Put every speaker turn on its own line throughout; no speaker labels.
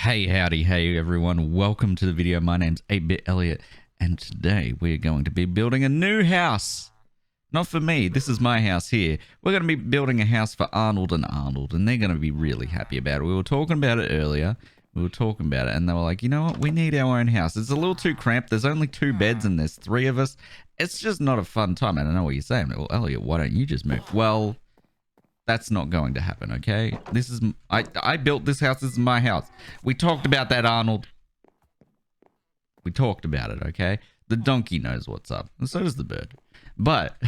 Hey, howdy, hey everyone, welcome to the video. My name's 8-Bit Elliot, and today we're going to be building a new house. Not for me, this is my house here. We're going to be building a house for Arnold, and they're going to be really happy about it. We were talking about it earlier, and they were like, you know what, we need our own house. It's a little too cramped, there's only 2 beds and there's 3 of us. It's just not a fun time. I don't know what you're saying. Well, Elliot, why don't you just move? Well, that's not going to happen, okay? I built this house. This is my house. We talked about that, Arnold. We talked about it, okay? The donkey knows what's up, and so does the bird. But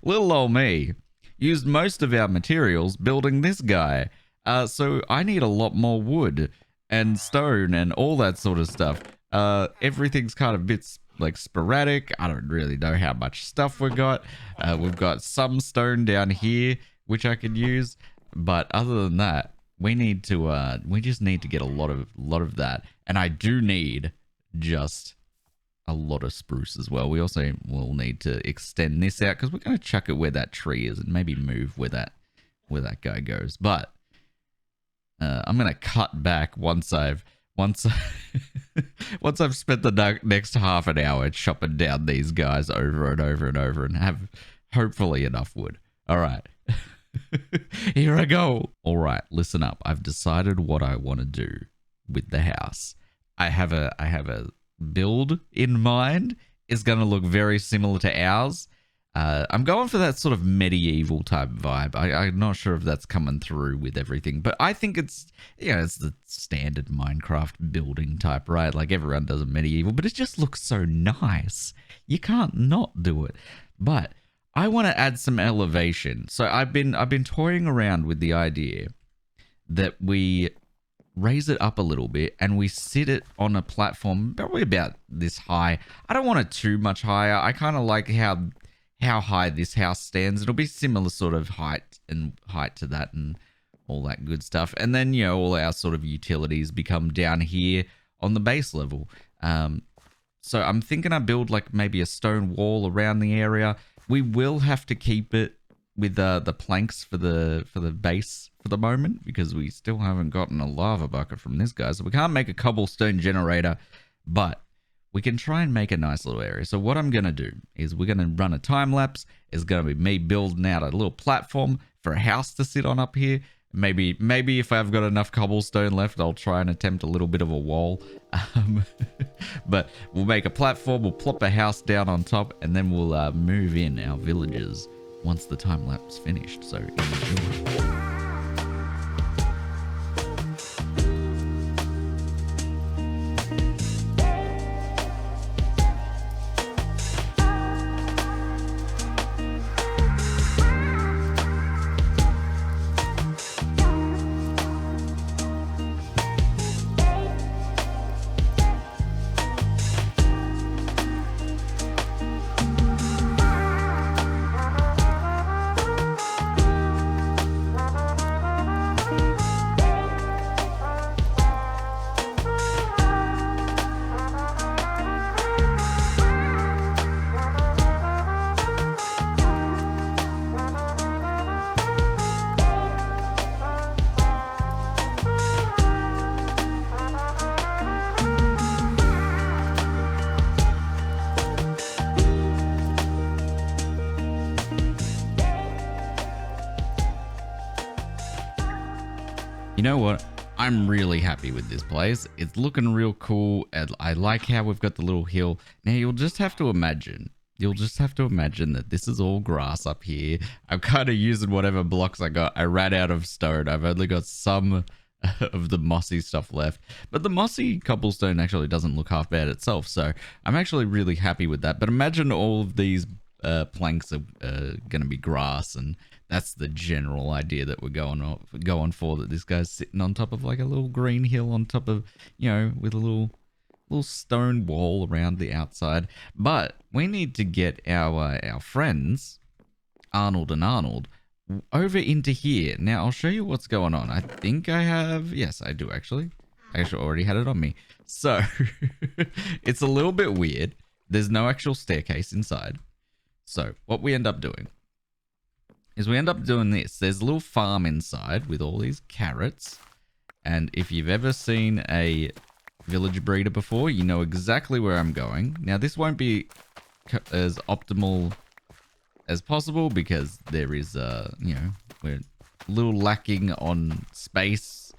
little old me used most of our materials building this guy. So I need a lot more wood and stone and all that sort of stuff. Everything's kind of bits like sporadic. I don't really know how much stuff we've got. We've got some stone down here which I could use, but other than that, we just need to get a lot of that, and I do need just a lot of spruce as well. We also will need to extend this out because we're going to chuck it where that tree is and maybe move where that guy goes. But I'm going to cut back once I've spent the next half an hour chopping down these guys over and over and over and have hopefully enough wood. All right. Here I go. All right, listen up. I've decided what I want to do with the house. I have a build in mind. It's going to look very similar to ours. I'm going for that sort of medieval type vibe. I'm not sure if that's coming through with everything, but I think it's the standard Minecraft building type, right? Like everyone does a medieval, but it just looks so nice. You can't not do it. But I want to add some elevation. So I've been toying around with the idea that we raise it up a little bit and we sit it on a platform probably about this high. I don't want it too much higher. I kind of like how high this house stands. It'll be similar sort of height to that and all that good stuff. And then, all our sort of utilities become down here on the base level. So I'm thinking I build like maybe a stone wall around the area. We will have to keep it with the planks for the base for the moment because we still haven't gotten a lava bucket from this guy. So we can't make a cobblestone generator, but we can try and make a nice little area. So what I'm going to do is we're going to run a time lapse. It's going to be me building out a little platform for a house to sit on up here. Maybe if I've got enough cobblestone left, I'll try and attempt a little bit of a wall. But we'll make a platform, we'll plop a house down on top, and then we'll move in our villagers once the time lapse finished. So enjoy. You know what? I'm really happy with this place. It's looking real cool. And I like how we've got the little hill. Now you'll just have to imagine. That this is all grass up here. I'm kind of using whatever blocks I got. I ran out of stone. I've only got some of the mossy stuff left. But the mossy cobblestone actually doesn't look half bad itself. So I'm actually really happy with that. But imagine all of these planks are going to be grass, and that's the general idea that we're going for, that this guy's sitting on top of like a little green hill on top of, with a little stone wall around the outside. But we need to get our friends Arnold and Arnold over into here. Now I'll show you what's going on. I think I have, yes I do actually. I actually already had it on me. So it's a little bit weird. There's no actual staircase inside. So what we end up doing is we end up doing this. There's a little farm inside with all these carrots. And if you've ever seen a village breeder before, you know exactly where I'm going. Now, this won't be as optimal as possible because there is, we're a little lacking on space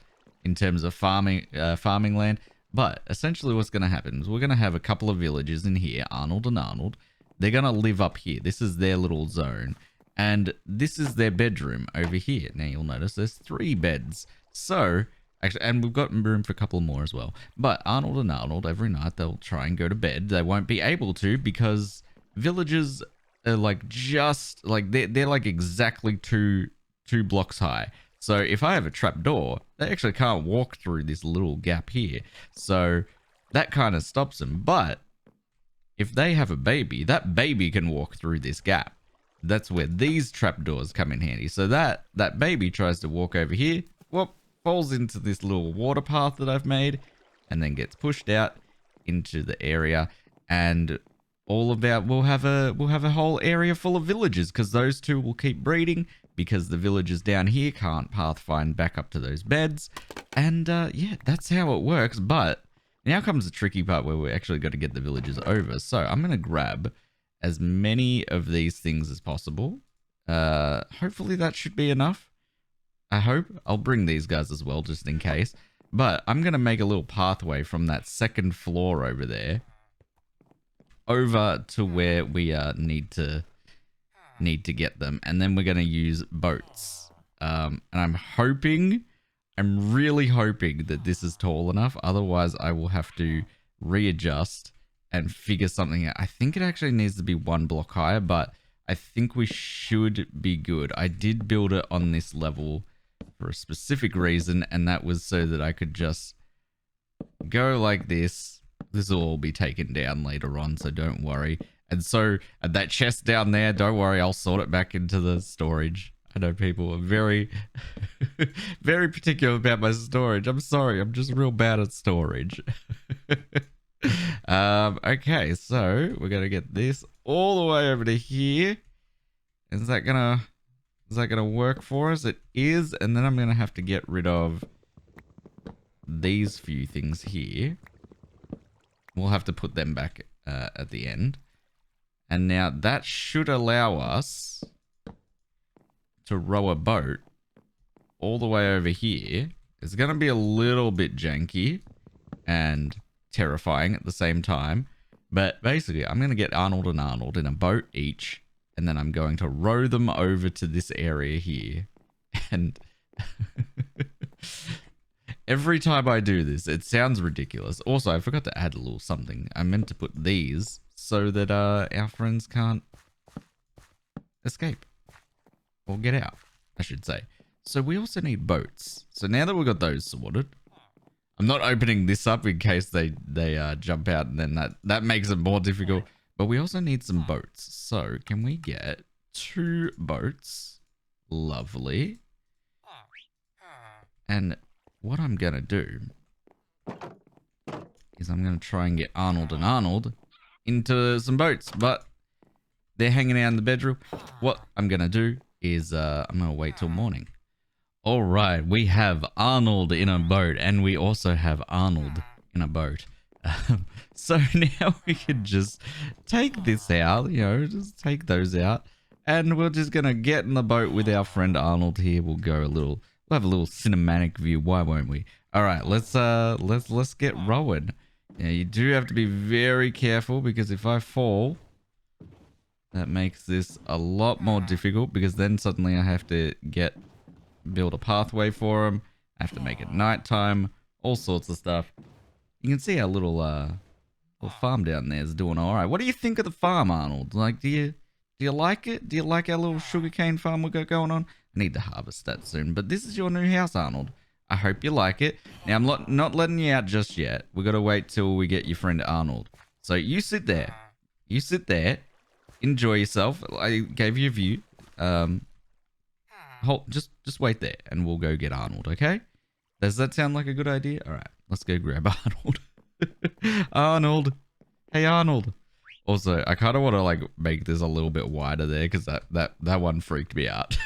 in terms of farming land. But essentially what's going to happen is we're going to have a couple of villages in here, Arnold and Arnold. They're going to live up here. This is their little zone. And this is their bedroom over here. Now you'll notice there's 3 beds. So, actually, and we've got room for a couple more as well. But Arnold and Arnold, every night they'll try and go to bed. They won't be able to because villages are like just like they're like exactly two blocks high. So if I have a trap door, they actually can't walk through this little gap here. So that kind of stops them. But if they have a baby, that baby can walk through this gap. That's where these trapdoors come in handy. So that baby tries to walk over here, whoop, falls into this little water path that I've made, and then gets pushed out into the area. And we'll have a whole area full of villagers because those two will keep breeding because the villagers down here can't pathfind back up to those beds. And yeah, that's how it works. But now comes the tricky part where we actually got to get the villagers over. So I'm going to grab as many of these things as possible. Hopefully that should be enough. I hope. I'll bring these guys as well just in case. But I'm going to make a little pathway from that second floor over there over to where we need to get them, and then we're going to use boats. And I'm really hoping that this is tall enough, otherwise I will have to readjust and figure something out. I think it actually needs to be 1 block higher, but I think we should be good. I did build it on this level for a specific reason, and that was so that I could just go like this. This will all be taken down later on, so don't worry. And so that chest down there, don't worry, I'll sort it back into the storage. I know people are very, very particular about my storage. I'm sorry, I'm just real bad at storage. Okay, so we're gonna get this all the way over to here. Is that gonna work for us? It is, and then I'm gonna have to get rid of these few things here. We'll have to put them back at the end. And now that should allow us to row a boat all the way over here. It's going to be a little bit janky and terrifying at the same time. But basically, I'm going to get Arnold and Arnold in a boat each. And then I'm going to row them over to this area here. And every time I do this, it sounds ridiculous. Also, I forgot to add a little something. I meant to put these so that our friends can't escape. Or get out, I should say. So we also need boats. So now that we've got those sorted, I'm not opening this up in case they jump out, and then that makes it more difficult. But we also need some boats. So can we get 2 boats? Lovely. And what I'm going to do is I'm going to try and get Arnold and Arnold into some boats, but they're hanging out in the bedroom. What I'm going to do is I'm going to wait till morning. All right, we have Arnold in a boat, and we also have Arnold in a boat. So now we can just take this out, just take those out, and we're just going to get in the boat with our friend Arnold here. We'll have a little cinematic view. Why won't we? All right, let's get rowing. Now you do have to be very careful because if I fall, that makes this a lot more difficult because then suddenly I have to build a pathway for him. I have to make it nighttime, all sorts of stuff. You can see our little farm down there is doing all right. What do you think of the farm, Arnold? Like, do you like it? Do you like our little sugarcane farm we got going on? I need to harvest that soon, but this is your new house, Arnold. I hope you like it. Now, I'm not letting you out just yet. We got to wait till we get your friend Arnold. So you sit there. You sit there. Enjoy yourself. I gave you a view. Just wait there, and we'll go get Arnold, okay? Does that sound like a good idea? All right, let's go grab Arnold. Arnold. Hey, Arnold. Also, I kind of want to make this a little bit wider there because that one freaked me out.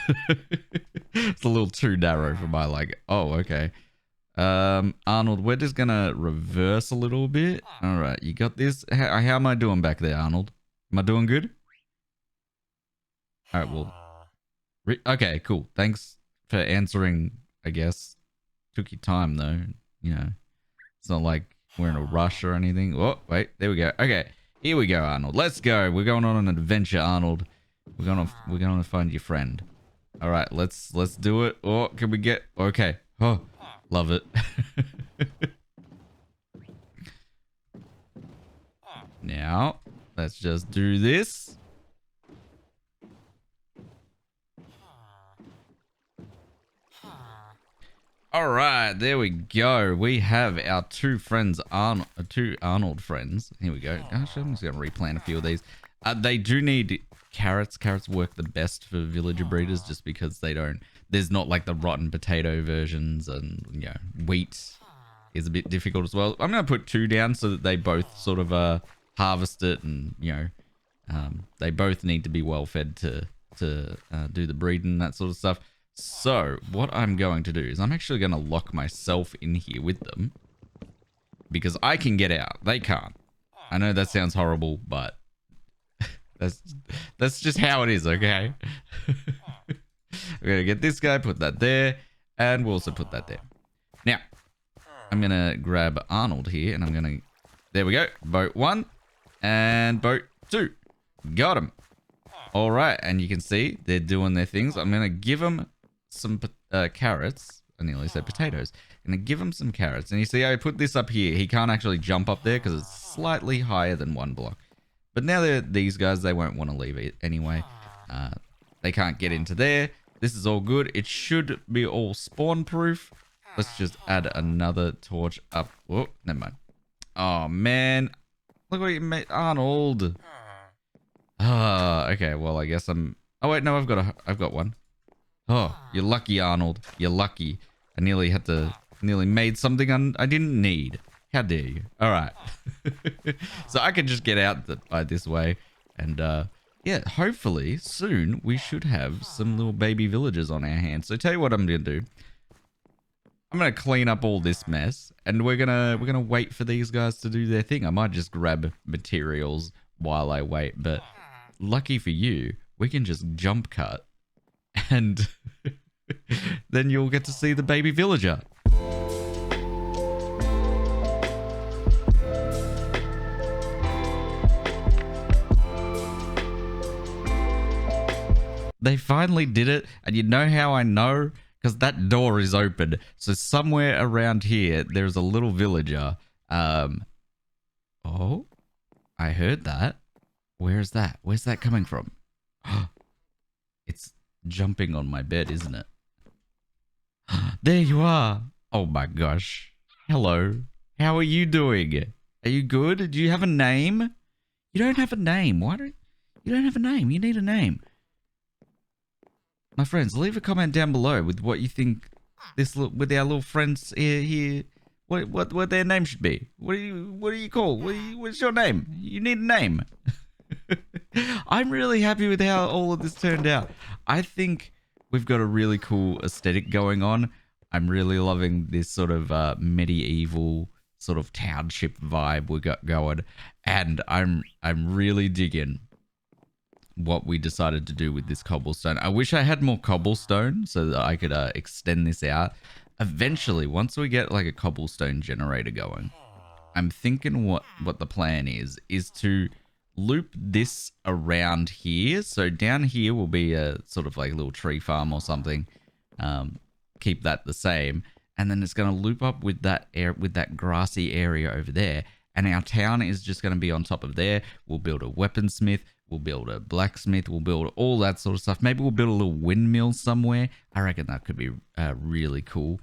It's a little too narrow for my oh, okay. Arnold, we're just gonna reverse a little bit. All right, you got this. How am I doing back there, Arnold? Am I doing good? All right, well, okay, cool. Thanks for answering. I guess took your time though. You know, it's not like we're in a rush or anything. Oh, wait, there we go. Okay, here we go, Arnold. Let's go. We're going on an adventure, Arnold. We're gonna find your friend. All right, let's do it. Oh, can we get? Okay. Oh, love it. Now, let's just do this. All right, there we go. We have our two friends, two Arnold friends. Here we go. Actually, I'm just going to replant a few of these. They do need carrots. Carrots work the best for villager breeders just because they don't... There's not like the rotten potato versions, and, you know, wheat is a bit difficult as well. I'm going to put 2 down so that they both sort of harvest it, and, you know, they both need to be well fed to do the breeding and that sort of stuff. So, what I'm going to do is I'm actually going to lock myself in here with them because I can get out. They can't. I know that sounds horrible, but that's just how it is, okay? We're going to get this guy, put that there, and we'll also put that there. Now, I'm going to grab Arnold here, and I'm going to... There we go. Boat 1 and boat 2. Got him. All right, and you can see they're doing their things. I'm going to give them some carrots. I nearly said potatoes. I'm going to give him some carrots. And you see, I put this up here. He can't actually jump up there because it's slightly higher than 1 block. But now they're these guys, they won't want to leave it anyway. They can't get into there. This is all good. It should be all spawn proof. Let's just add another torch up. Oh, never mind. Oh, man. Look what you made, Arnold. Okay, well, I guess I'm... Oh, wait, no, I've got one. Oh, you're lucky, Arnold. You're lucky. I nearly made something I didn't need. How dare you? All right. So I can just get out by this way. And, yeah, hopefully soon we should have some little baby villagers on our hands. So tell you what I'm going to do. I'm going to clean up all this mess. And we're gonna wait for these guys to do their thing. I might just grab materials while I wait. But lucky for you, we can just jump cut. And then you'll get to see the baby villager. They finally did it, and you know how I know? Because that door is open. So somewhere around here, there's a little villager. Oh, I heard that. Where is that? Where's that coming from? It's jumping on my bed, isn't it? There you are. Oh my gosh. Hello. How are you doing? Are you good? Do you have a name? You don't have a name. Why don't you don't have a name? You need a name. My friends, leave a comment down below with what you think with our little friends here what their name should be. What do you call? What's your name? You need a name. I'm really happy with how all of this turned out. I think we've got a really cool aesthetic going on. I'm really loving this sort of medieval sort of township vibe we got going, and I'm really digging what we decided to do with this cobblestone. I wish I had more cobblestone so that I could extend this out. Eventually, once we get like a cobblestone generator going, I'm thinking what the plan is to loop this around here. So down here will be a sort of like a little tree farm or something. Keep that the same, and then it's going to loop up with that grassy area over there. And our town is just going to be on top of there. We'll build a weaponsmith. We'll build a blacksmith. We'll build all that sort of stuff. Maybe we'll build a little windmill somewhere. I reckon that could be really cool.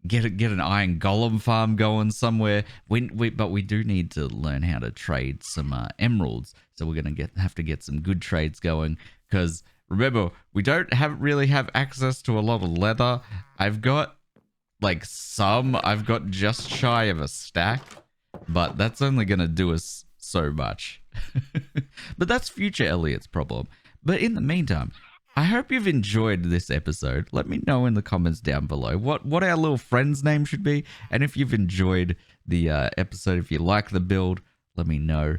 Get an iron golem farm going somewhere. But we do need to learn how to trade some emeralds. So we're gonna have to get some good trades going. Because remember, we don't really have access to a lot of leather. I've got I've got just shy of a stack, but that's only gonna do us so much. But that's future Elliot's problem. But in the meantime, I hope you've enjoyed this episode. Let me know in the comments down below what our little friend's name should be. And if you've enjoyed the episode, if you like the build, let me know.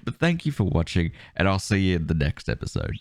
But thank you for watching, and I'll see you in the next episode.